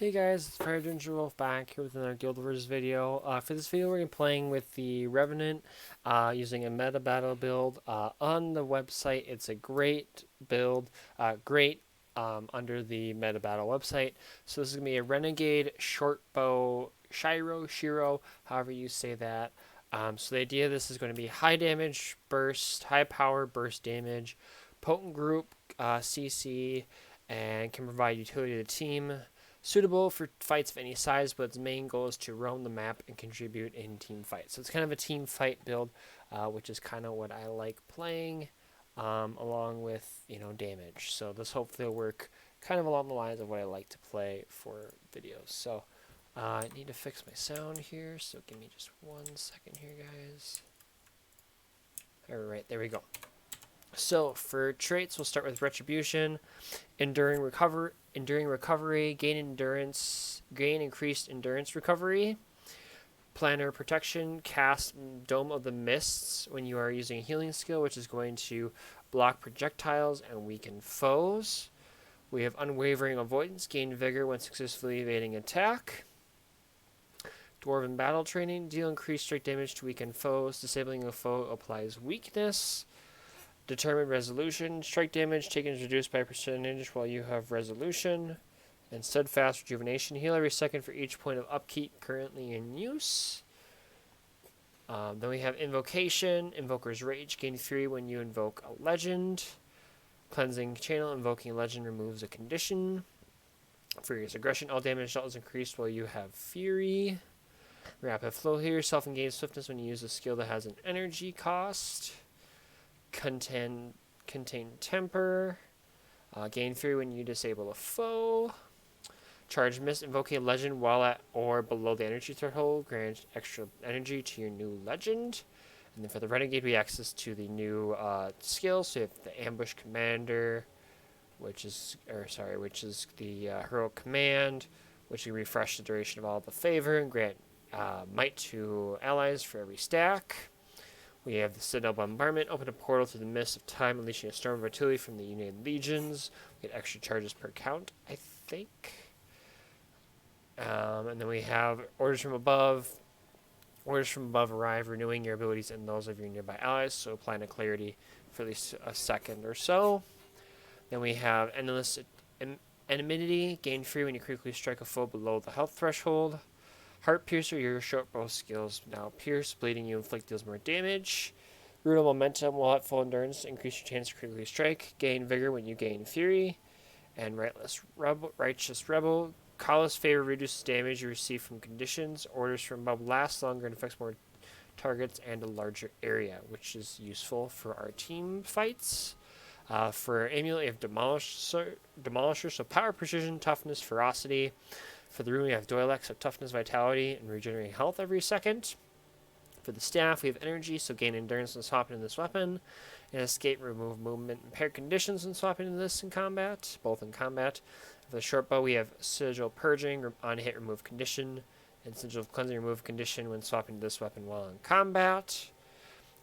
Hey guys, it's Wolf back here with another Guild Wars video. For this video, we're going to be playing with the Revenant using a meta battle build. On the website, it's a great build, under the meta battle website. So this is going to be a Renegade, Shortbow, Shiro, however you say that. So the idea of this is going to be high damage burst, high power burst damage, potent group CC, and can provide utility to the team. Suitable for fights of any size, but its main goal is to roam the map and contribute in team fights. So it's kind of a team fight build, which is kind of what I like playing, along with damage. So this hopefully will work kind of along the lines of what I like to play for videos. So I need to fix my sound here, so give me just 1 second here, guys. Alright, there we go. So for traits, we'll start with Retribution, Enduring Recovery, Gain Increased Endurance Recovery, Planner Protection, Cast Dome of the Mists when you are using a healing skill, which is going to block projectiles and weaken foes. We have Unwavering Avoidance, Gain Vigor when successfully evading attack. Dwarven Battle Training, deal increased strike damage to weaken foes. Disabling a foe applies weakness. Determined Resolution, strike damage taken is reduced by a percentage while you have resolution. And Steadfast Rejuvenation, heal every second for each point of upkeep currently in use. Then we have Invocation, Invoker's Rage, gain Fury when you invoke a legend. Cleansing Channel, invoking a legend removes a condition. Furious Aggression, all damage dealt is increased while you have Fury. Rapid Flow, heal yourself and gain swiftness when you use a skill that has an energy cost. Contain Temper, gain Fury when you disable a foe. Charge Mist, invoking a legend while at or below the energy threshold, grant extra energy to your new legend. And then for the Renegade, we have access to the new skills. So you have the Ambush Commander, which is the Heroic Command, which will refresh the duration of all the favor and grant might to allies for every stack. We have the Citadel Bombardment, open a portal through the mist of time, unleashing a storm of artillery from the United Legions. We get extra charges per count, I think. And then we have Orders from Above. Orders from Above arrive, renewing your abilities and those of your nearby allies, so applying a clarity for at least a second or so. Then we have Endless Enmity, gain free when you critically strike a foe below the health threshold. Heart Piercer, your Shortbow skills now pierce. Bleeding you inflict deals more damage. Brutal Momentum, while at full endurance, increase your chance to critically strike. Gain Vigor when you gain Fury. And Righteous Rebel, Callous Favor reduces damage you receive from conditions. Orders from above last longer and affects more targets and a larger area, which is useful for our team fights. For Amulet, we have Demolisher, so Power, Precision, Toughness, Ferocity. For the room, we have Doilex, so Toughness, Vitality, and regenerating health every second. For the staff, we have Energy, so gain endurance when swapping in this weapon. And Escape, remove movement impaired conditions when swapping in this in combat, both in combat. For the Shortbow, we have Sigil Purging, on hit, remove condition. And Sigil Cleansing, remove condition when swapping this weapon while in combat.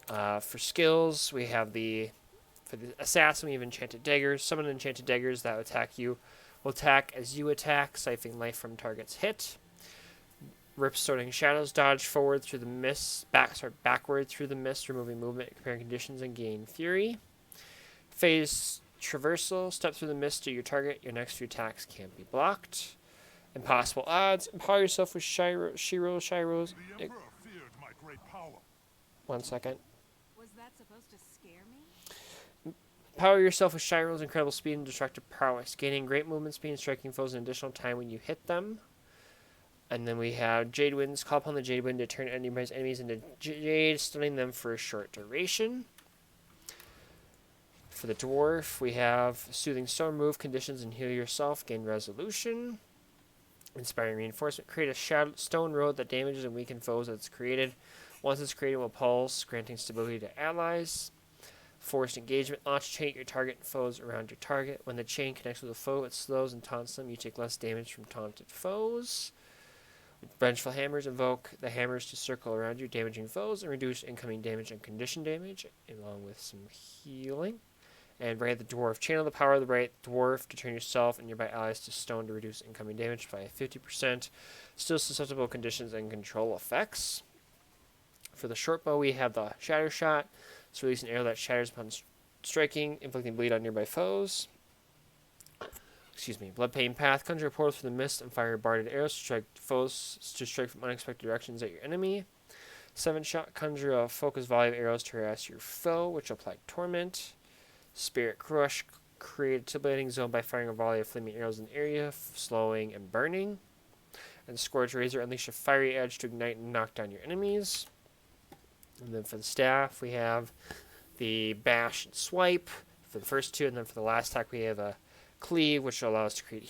For skills, we have for the Assassin, we have Enchanted Daggers. Summon Enchanted Daggers that attack you. Will attack as you attack, siphoning life from target's hit. Rip Sorting Shadows, dodge forward through the mist, backward through the mist, removing movement, comparing conditions, and gain Fury. Phase Traversal, step through the mist to your target. Your next few attacks can't be blocked. Impossible Odds, empower yourself with Shiro's. 1 second. Was that supposed to scare me? Power yourself with Shiro's incredible speed and destructive prowess, gaining great movement speed and striking foes an additional time when you hit them. And then we have Jade Winds. Call upon the Jade Wind to turn enemies into Jade, stunning them for a short duration. For the Dwarf, we have Soothing Stone, remove conditions and heal yourself, gain resolution. Inspiring Reinforcement, create a stone road that damages and weakens foes that it's created. Once it's created, it will pulse, granting stability to allies. Forced Engagement, launch chain at your target and foes around your target. When the chain connects with a foe, it slows and taunts them. You take less damage from taunted foes. Vengeful Hammers, invoke the hammers to circle around you, damaging foes, and reduce incoming damage and condition damage, along with some healing. And right, the dwarf. Channel the power of the right dwarf to turn yourself and nearby allies to stone to reduce incoming damage by 50%. Still susceptible conditions and control effects. For the shortbow, we have the shatter shot. So release an arrow that shatters upon striking, inflicting bleed on nearby foes. Blood pain path. Conjure a portal through the mist and fire barded arrows to strike foes to strike from unexpected directions at your enemy. 7 shot. Conjure a focus volley of arrows to harass your foe, which apply torment. Spirit crush. Create a titillating zone by firing a volley of flaming arrows in the area, slowing and burning. And Scorch Razor. Unleash a fiery edge to ignite and knock down your enemies. And then for the staff, we have the bash and swipe for the first two, and then for the last attack, we have a cleave, which will allow us to create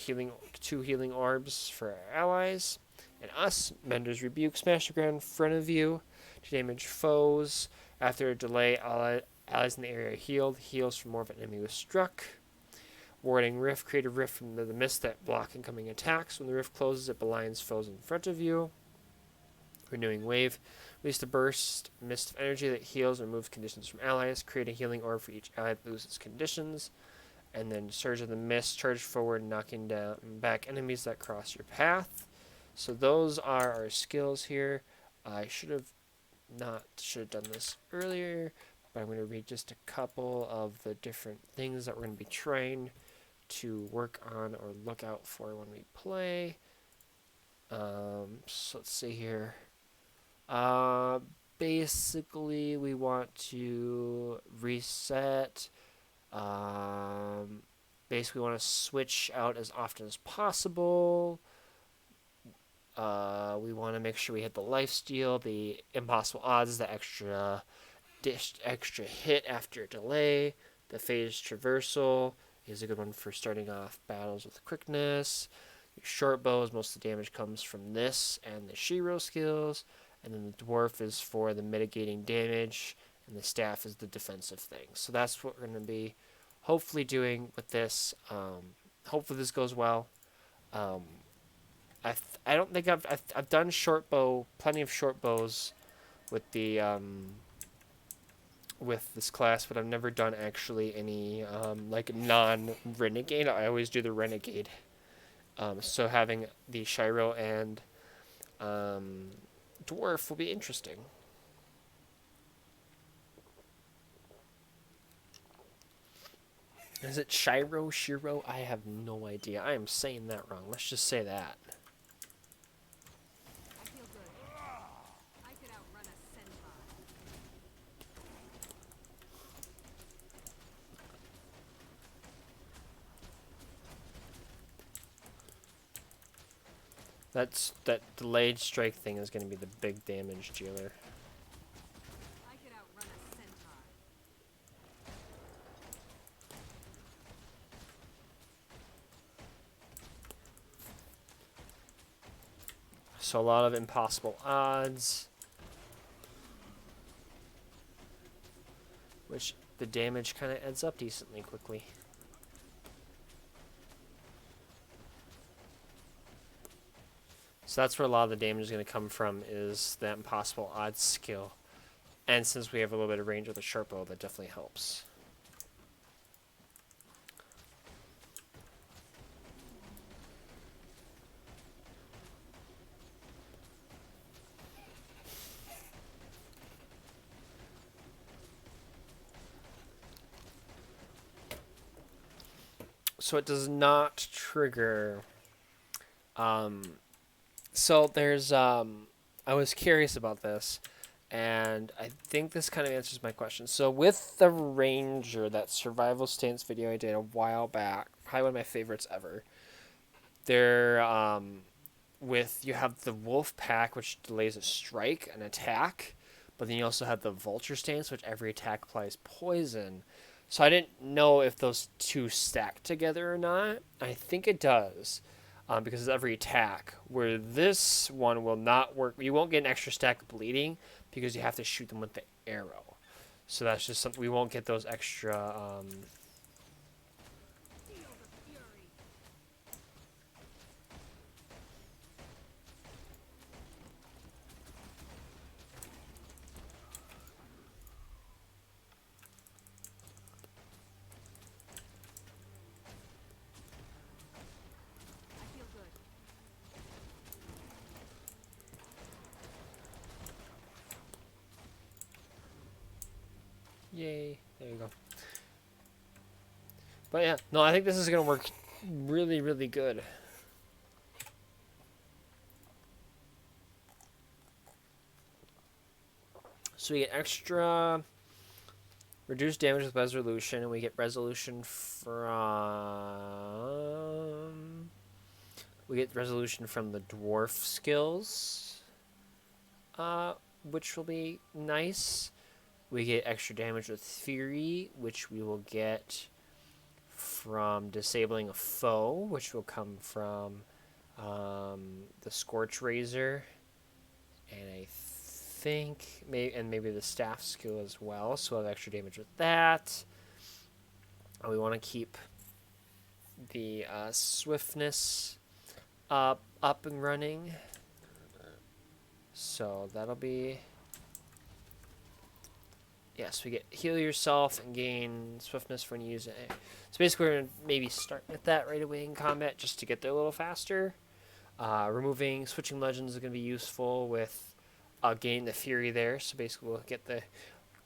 2 healing orbs for our allies. And us, Mender's Rebuke, smash the ground in front of you to damage foes. After a delay, allies in the area are healed. Heals from more if an enemy was struck. Warding Rift, create a rift from the mist that block incoming attacks. When the rift closes, it blinds foes in front of you. Renewing Wave, release a burst mist of energy that heals and removes conditions from allies. Create a healing orb for each ally that loses conditions. And then Surge of the Mist, charge forward, knocking down back enemies that cross your path. So those are our skills here. I should have done this earlier, but I'm going to read just a couple of the different things that we're going to be trying to work on or look out for when we play. So let's see here. Basically, we want to reset. Basically, we want to switch out as often as possible. We want to make sure we hit the lifesteal, the impossible odds, the extra hit after delay. The phased traversal is a good one for starting off battles with quickness. Your short bows, most of the damage comes from this and the Shiro skills. And then the dwarf is for the mitigating damage, and the staff is the defensive thing. So that's what we're going to be hopefully doing with this. Hopefully this goes well. I don't think I've done shortbow, plenty of short bows with the with this class, but I've never done actually any like non-renegade. I always do the renegade. So having the Shiro and dwarf will be interesting. Is it Shiro? Shiro? I have no idea. I am saying that wrong. Let's just say that. I feel good. I could outrun a senpai. That delayed strike thing is going to be the big damage dealer. I could outrun a senpai. So a lot of impossible odds, which the damage kind of adds up decently quickly. So that's where a lot of the damage is going to come from, is that impossible odds skill. And since we have a little bit of range with the Shortbow, that definitely helps. So it does not trigger. So there's I was curious about this, and I think this kind of answers my question. So with the Ranger, that survival stance video I did a while back, probably one of my favorites ever. There, you have the Wolf Pack, which delays a strike, an attack, but then you also have the Vulture stance, which every attack applies poison. So I didn't know if those two stack together or not. I think it does. Because it's every attack, where this one will not work. You won't get an extra stack of bleeding because you have to shoot them with the arrow. So that's just something, we won't get those extra. Feel the fury. Yay. There you go. But yeah, no, I think this is going to work really, really good. So we get extra reduced damage with resolution, and we get resolution from... We get resolution from the dwarf skills, which will be nice. We get extra damage with fury, which we will get from disabling a foe, which will come from the Scorch Razor, and I think maybe the staff skill as well. So we'll have extra damage with that. We want to keep the swiftness up and running. So that'll be... Yes, we get heal yourself and gain swiftness when you use it. So basically we're going to maybe start with that right away in combat just to get there a little faster. Switching legends is going to be useful with gaining the fury there. So basically we'll get the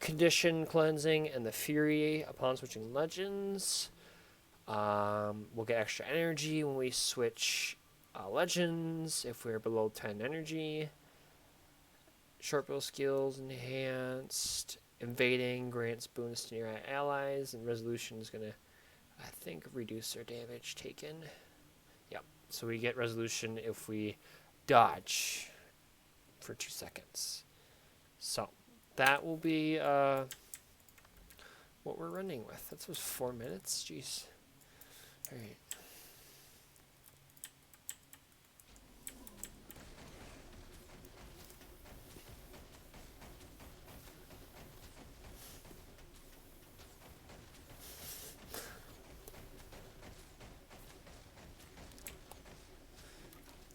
condition cleansing and the fury upon switching legends. We'll get extra energy when we switch legends if we're below 10 energy. Shortbow skills enhanced. Invading grants bonus to nearby allies, and resolution is going to, I think, reduce their damage taken. Yep. So we get resolution if we dodge for 2 seconds. So that will be what we're running with. That was 4 minutes. Jeez. All right.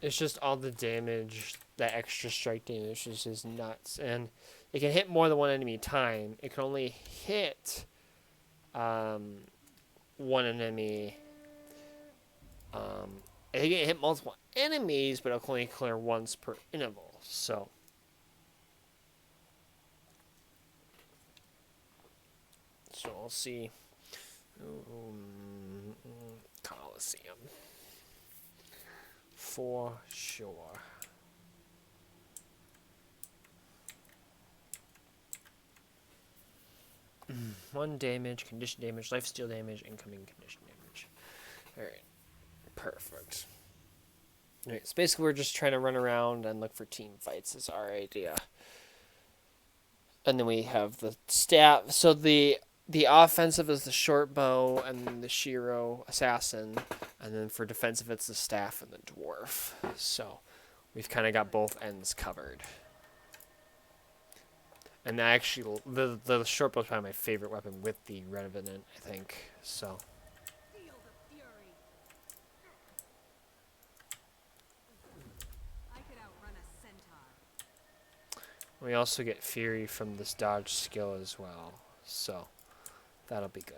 It's just all the damage, that extra strike damage is just nuts. And it can hit more than one enemy time. It can only hit one enemy. I think it can hit multiple enemies, but it'll only clear once per interval. So we'll see. Coliseum. For sure. One damage, condition damage, lifesteal damage, incoming condition damage. Alright. Perfect. Alright, so basically we're just trying to run around and look for team fights is our idea. And then we have the staff. So the offensive is the Shortbow and the Shiro assassin, and then for defensive it's the staff and the dwarf. So we've kind of got both ends covered. And actually, the Shortbow is probably my favorite weapon with the Revenant, I think. So Feel the fury. I could outrun a centaur. we also get Fury from this dodge skill as well. So that'll be good.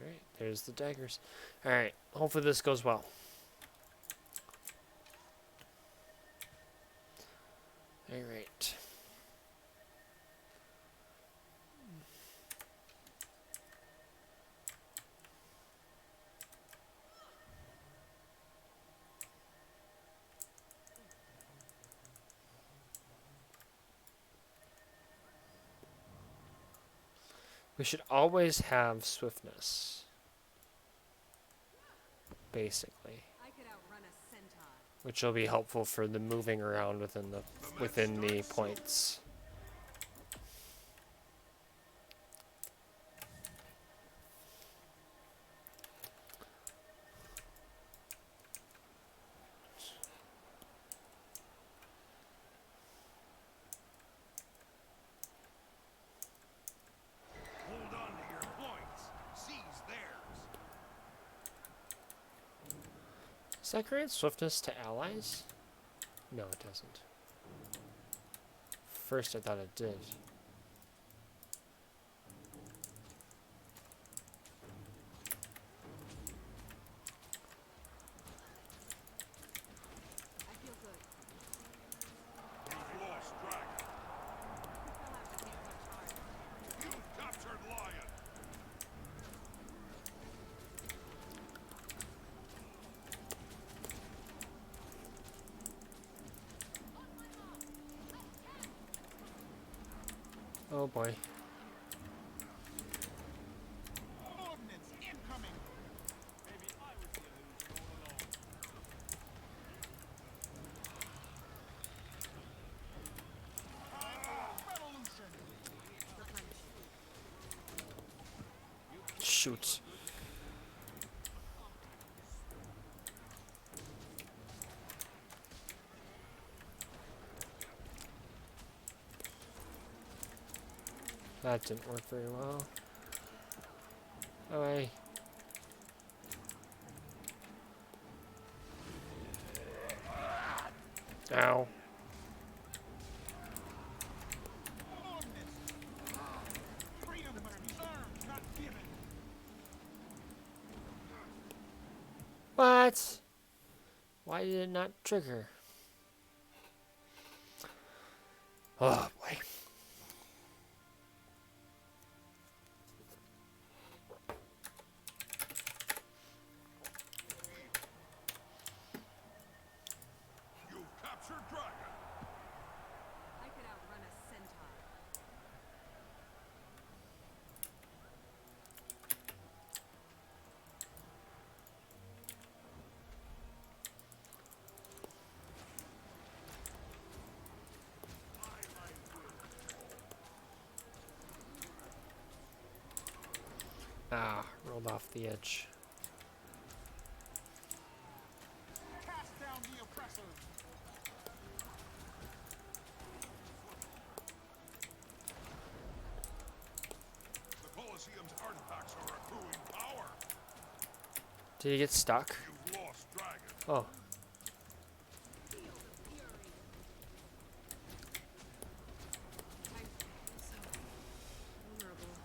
Alright, there's the daggers. Alright, hopefully this goes well. Alright. We should always have swiftness. Basically. I could outrun a centaur. Which will be helpful for the moving around within the points. Hold on to your points. Seize theirs. Does that grant swiftness to allies? No, it doesn't. First I thought it did. Oh boy. Ordnance incoming. Maybe I was the illusion all along. Time for a revolution. Replenish. Shoot. That didn't work very well. Away. Ow. Ordnance. Freedom must be earned, not given. What? Why did it not trigger? Oh boy. You've captured Dragon. I could outrun a centaur. Ah, rolled off the edge. Cast down the oppressor. The Colosseum's artifacts are accruing power. Did he get stuck? You've lost Dragon. Oh. I'm so vulnerable.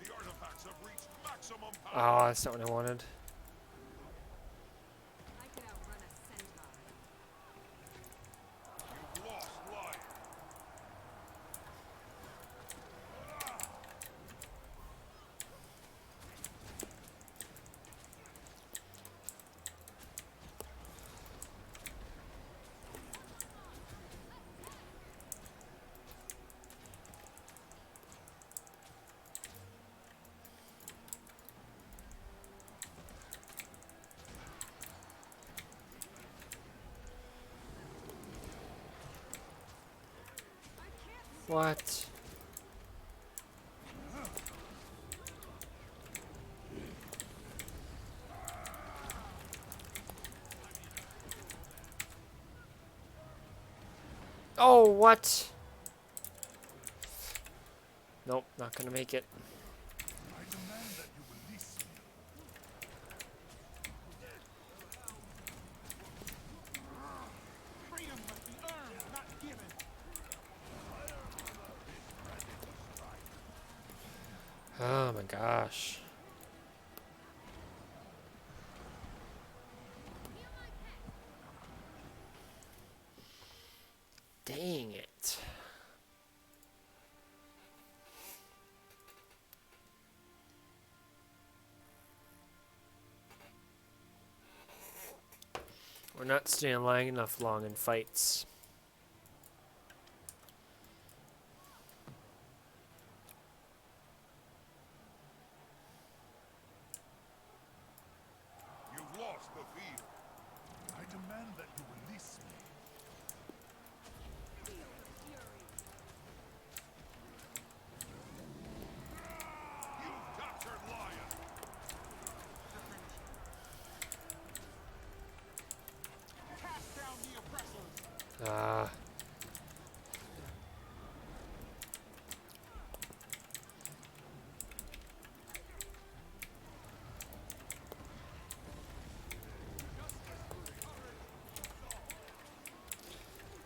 The artifacts have reached maximum Oh, power. that's not what I wanted. I could outrun a centaur. You've lost life. What? Oh, what? Nope, not gonna make it. I demand that you release me. Freedom must be earned, not given. Oh my gosh. Dang it. We're not staying long in fights. You've lost the field. I demand that you release me. You've captured Lion. Replenish. Cast down the oppressors. Ah.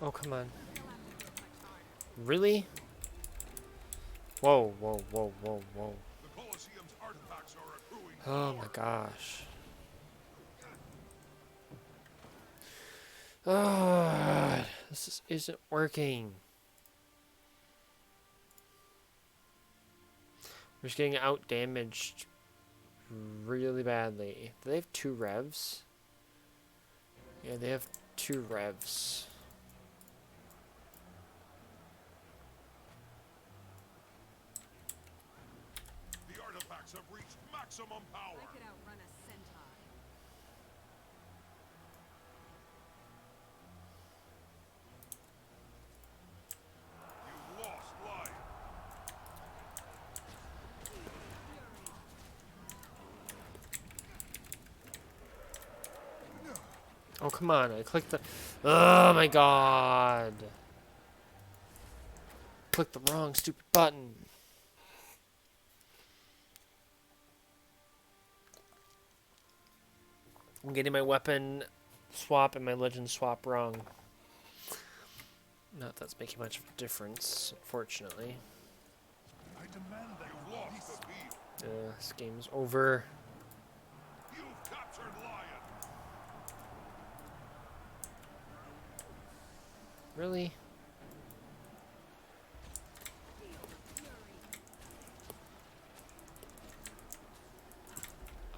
Oh, come on. Really? Whoa, whoa, whoa, whoa, whoa. The Colosseum's artifacts are accruing Oh power. my gosh. Ah, this isn't working. We're just getting out damaged really badly. Do they have 2 revs? Yeah, they have 2 revs. The artifacts have reached maximum power. I could outrun a centaur. You've lost life. Oh, come on. I clicked the... Oh, my God. Clicked the wrong stupid button. I'm getting my weapon swap and my legend swap wrong. Not that's making much of a difference, unfortunately. I demand that you've lost the field. This game's over. You've captured Lion. Really?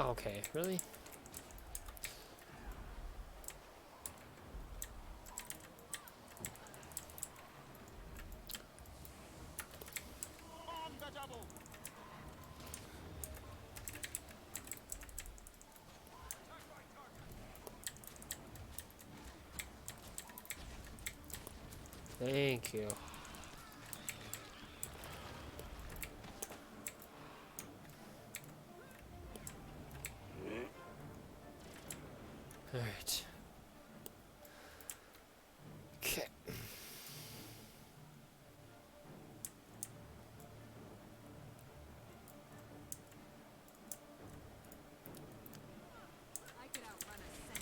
Okay, really? On the double. Thank you. Alright. Okay. I could outrun a centaur.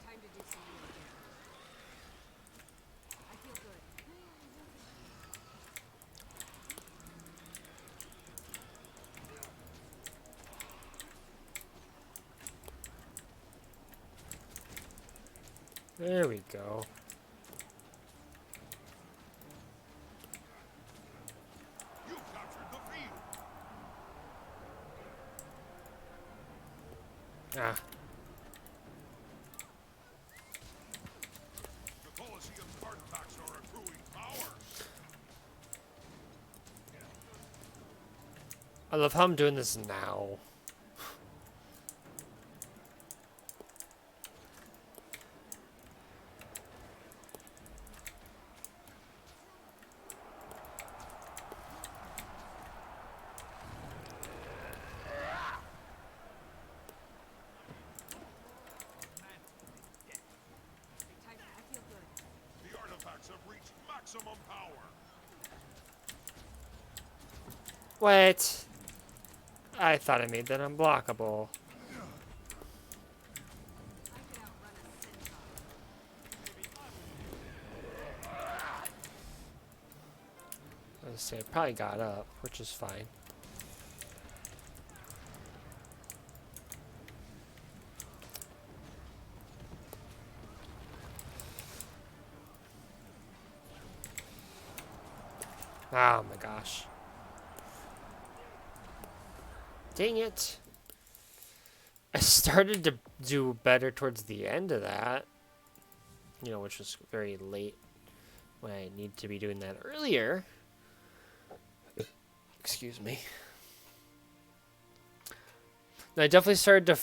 Time to do some real damage. I feel good. There we go. You've captured the field. Ah. The Colosseum's artifacts are accruing power. I love how I'm doing this now. I feel good. The artifacts have reached maximum power. What? I thought I made that unblockable. I could outrun a centaur. I was say I probably got up, which is fine. Oh my gosh. Dang it. I started to do better towards the end of that. You know, which was very late when I need to be doing that earlier. Excuse me. And I definitely started to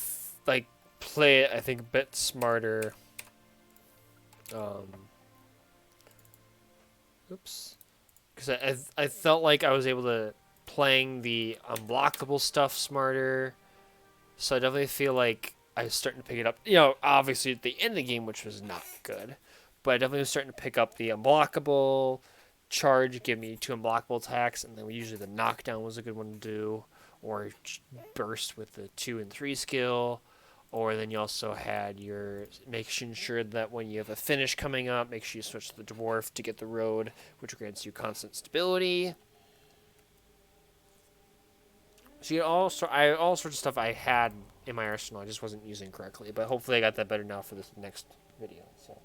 like play it, I think, a bit smarter. Oops. Because I felt like I was able to playing the unblockable stuff smarter. So I definitely feel like I was starting to pick it up. You know, obviously at the end of the game, which was not good. But I definitely was starting to pick up the unblockable charge, give me 2 unblockable attacks, and then usually the knockdown was a good one to do. Or burst with the 2 and 3 skill. Or then you also had your making sure that when you have a finish coming up, make sure you switch to the Dwarf to get the road, which grants you constant stability. So you all sorts of stuff I had in my arsenal. I just wasn't using correctly, but hopefully I got that better now for this next video. So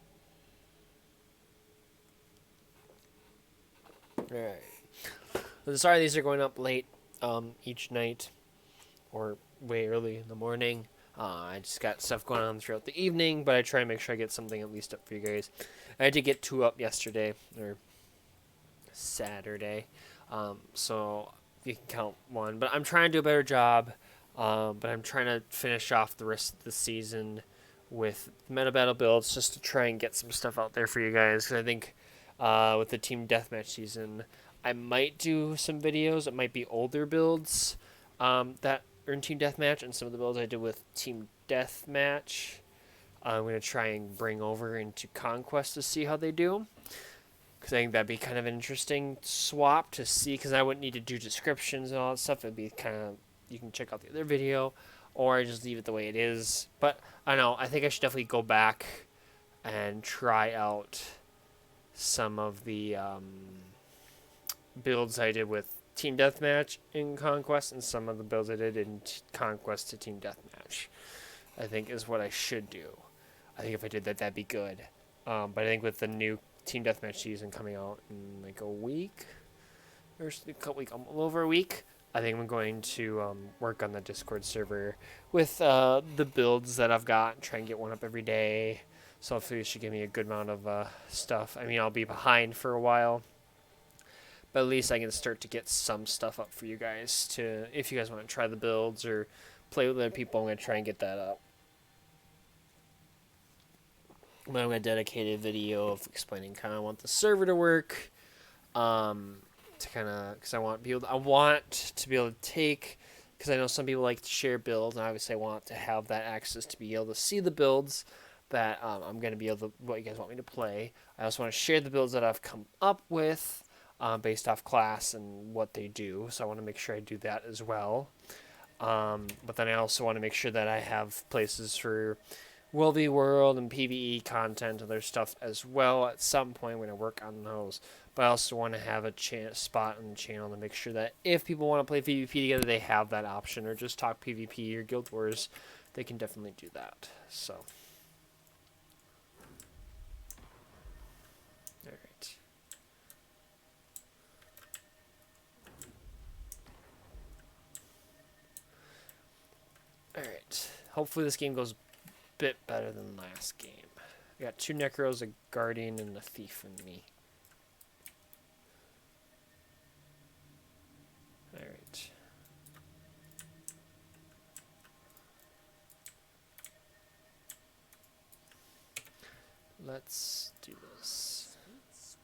Alright. Sorry these are going up late each night, or way early in the morning. I just got stuff going on throughout the evening, but I try to make sure I get something at least up for you guys. I did get 2 up yesterday, or Saturday, so you can count 1. But I'm trying to do a better job, but I'm trying to finish off the rest of the season with meta battle builds just to try and get some stuff out there for you guys. Because I think with the team deathmatch season, I might do some videos. It might be older builds that are in team deathmatch, and some of the builds I did with team deathmatch, I'm going to try and bring over into Conquest to see how they do. Because I think that'd be kind of an interesting swap to see, because I wouldn't need to do descriptions and all that stuff. It'd be kind of, you can check out the other video, or I just leave it the way it is. But I don't know, I think I should definitely go back and try out some of the builds I did with Team Deathmatch in Conquest, and some of the builds I did in Conquest to Team Deathmatch, I think is what I should do. I think if I did that, that'd be good. But I think with the new Team Deathmatch season coming out in like a week, or a couple weeks, a little over a week, I think I'm going to work on the Discord server with the builds that I've got, and try and get one up every day. So hopefully it should give me a good amount of stuff. I mean, I'll be behind for a while, but at least I can start to get some stuff up for you guys to, if you guys want to try the builds or play with other people, I'm going to try and get that up. But I'm going to dedicate a video of explaining kind of want the server to work, to kind of, because I want to be able to take, because I know some people like to share builds, and obviously I want to have that access to be able to see the builds that I'm going to be able to, what you guys want me to play. I also want to share the builds that I've come up with based off class and what they do, so I want to make sure I do that as well. But then I also want to make sure that I have places for World World and PvE content and other stuff as well. At some point, I'm going to work on those. But I also want to have a spot on the channel to make sure that if people want to play PvP together, they have that option, or just talk PvP or Guild Wars, they can definitely do that. So, all right. All right. Hopefully this game goes a bit better than last game. I got 2 Necros, a Guardian, and a Thief in me. Alright. Let's do this. Sweet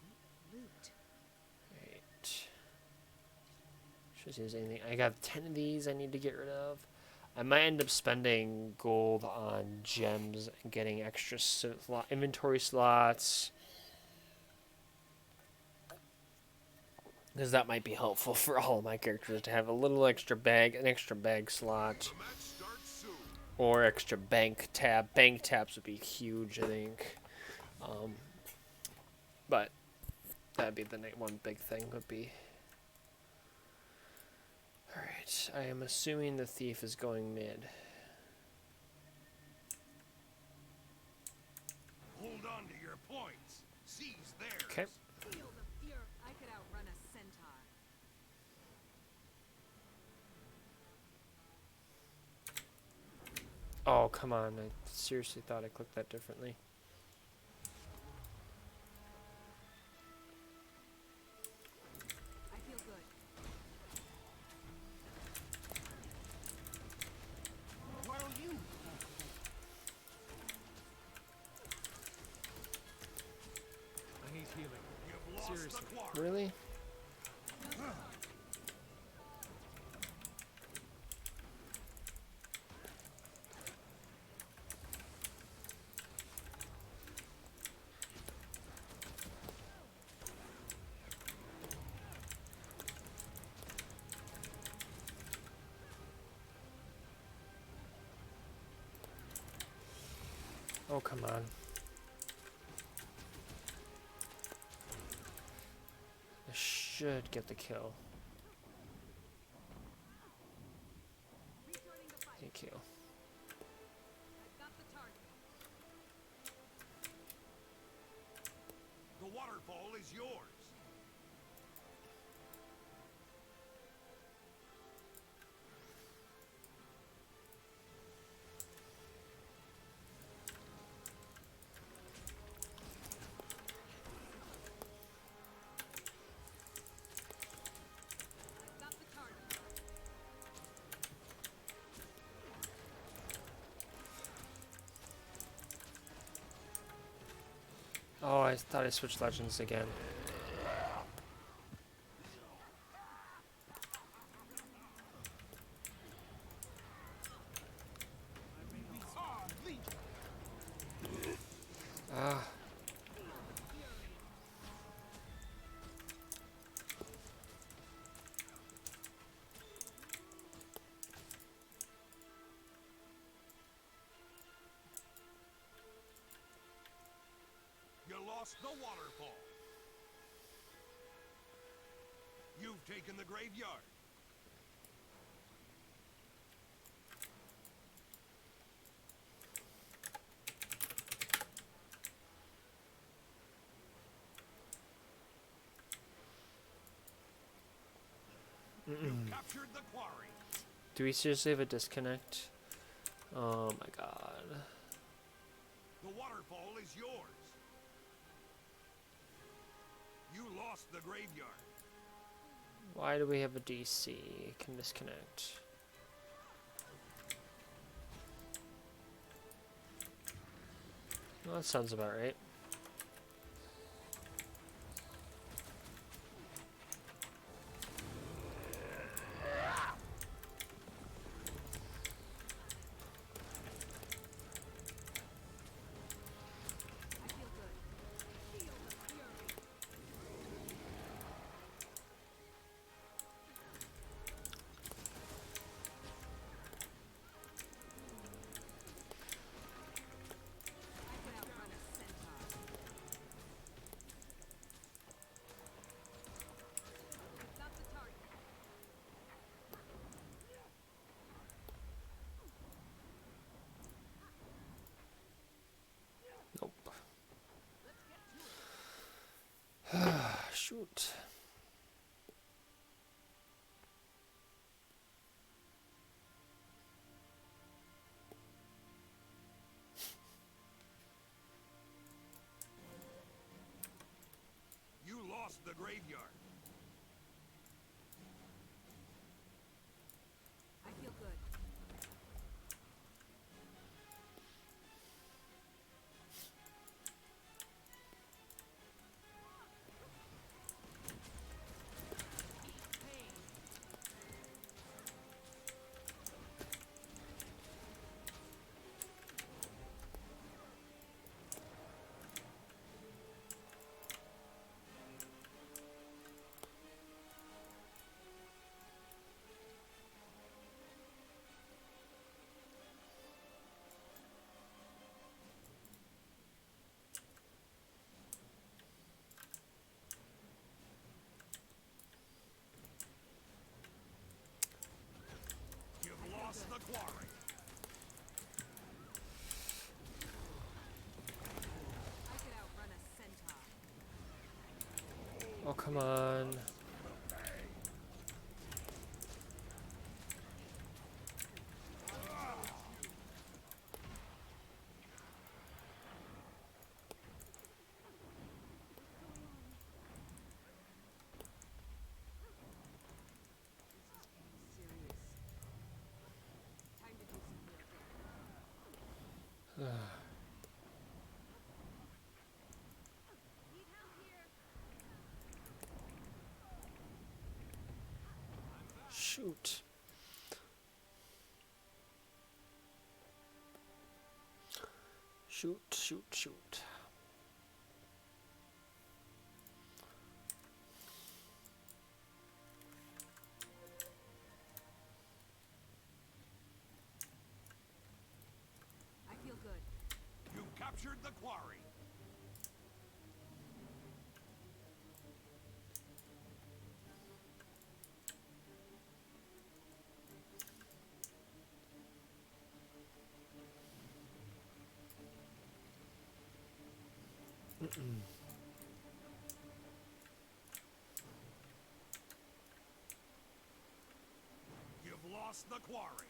loot. Alright. Should I use anything? I got 10 of these I need to get rid of. I might end up spending gold on gems and getting extra inventory slots, because that might be helpful for all of my characters to have a little extra bag, an extra bag slot, or extra bank tab. Bank tabs would be huge, I think. But that'd be the one big thing would be. Alright, I am assuming the Thief is going mid. Hold on to your points. Seize theirs. Okay. Feel the fear. I could outrun a centaur. Oh, come on. I seriously thought I clicked that differently. I feel good. While you I need healing. you've lost Seriously. the quarter. Really? Oh, come on. I should get the kill. Rejoining the fight. Thank you. I've got the target. The waterfall is yours. I thought I switched legends again. Ah. You lost the waterfall. You've taken the graveyard. You've captured the quarry. Do we seriously have a disconnect? Oh my god. The waterfall is yours. You lost the graveyard. Why do we have a DC? Can disconnect. Well, that sounds about right. I feel good. Feel the fury. I can outrun a centaur. I've got the target. Nope. Shoot. You lost the graveyard. I feel good. You've lost the quarry. I could outrun a centaur. Oh, come on. This is getting serious. Time to do some real damage. Need help here. Shoot. Shoot, shoot, shoot. I feel good. You've captured the quarry. You've lost the quarry.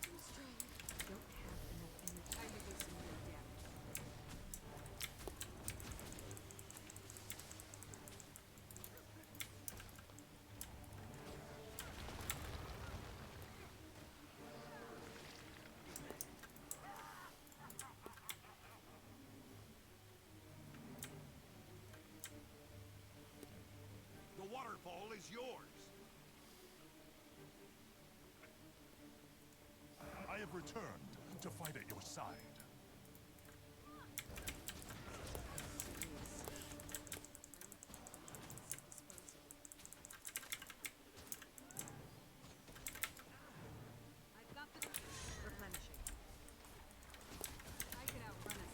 Too strong. Don't have enough energy. Time to do some real damage. battle is yours. I have returned to fight at your side. I've got the replenishing. I could outrun a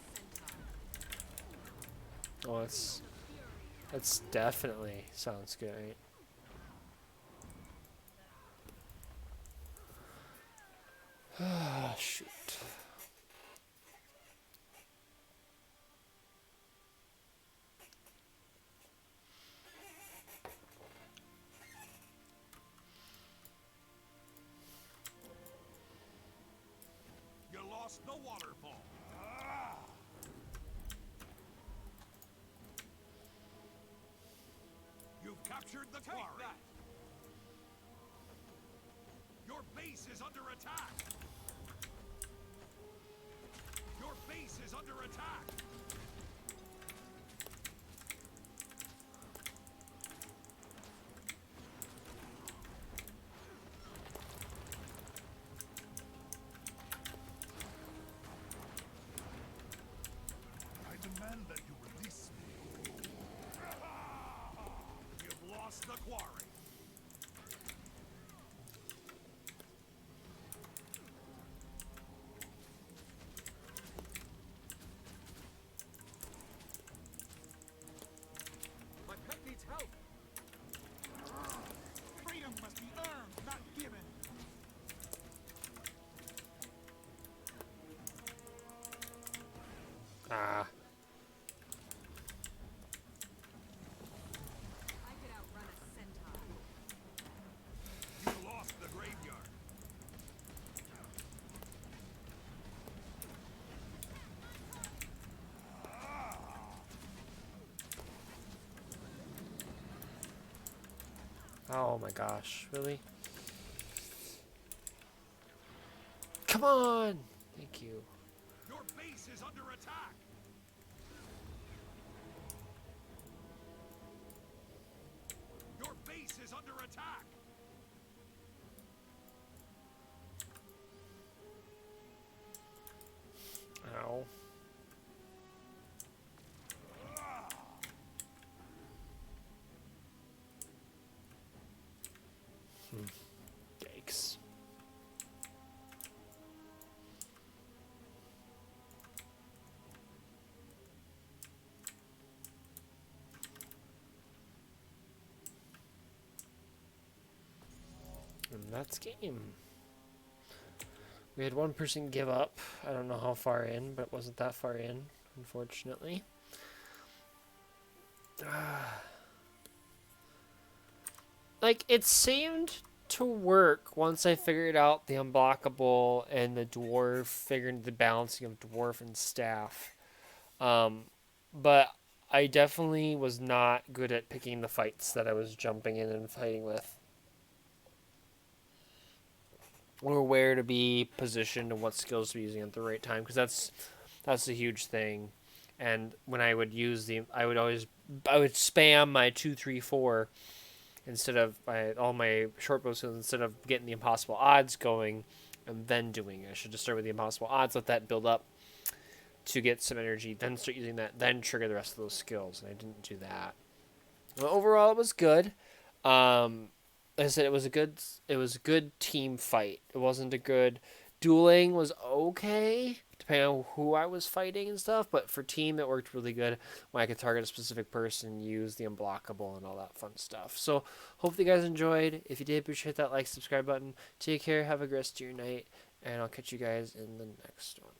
centaur. Oh, that's definitely sounds good. Right? Ah, shoot. You lost the waterfall. You've captured the quarry. Your base is under attack. Your base is under attack. I demand that you release me. You've lost the quarry. My pet needs help. Freedom must be earned, not given. Ah. I could outrun a centaur. You lost the graveyard. Oh my gosh, really? Come on! Thank you. Your base is under attack. Your base is under attack. Ow. Yikes. And that's game. We had one person give up. I don't know how far in, but it wasn't that far in, unfortunately. Like, it seemed to work once I figured out the unblockable and the dwarf, figuring the balancing of dwarf and staff. But I definitely was not good at picking the fights that I was jumping in and fighting with, or where to be positioned and what skills to be using at the right time, because that's a huge thing. And when I would use I would spam my 2-3-4 instead of all my shortbow skills, instead of getting the impossible odds going and then doing it. I should just start with the impossible odds, let that build up to get some energy, then start using that, then trigger the rest of those skills. And I didn't do that. Well, overall, it was good. Like I said, it was a good team fight. It wasn't a good dueling. Was okay depending on who I was fighting and stuff. But for team, it worked really good when I could target a specific person, use the unblockable, and all that fun stuff. So hopefully you guys enjoyed. If you did, be sure to hit that like, subscribe button. Take care. Have a good rest of your night, and I'll catch you guys in the next one.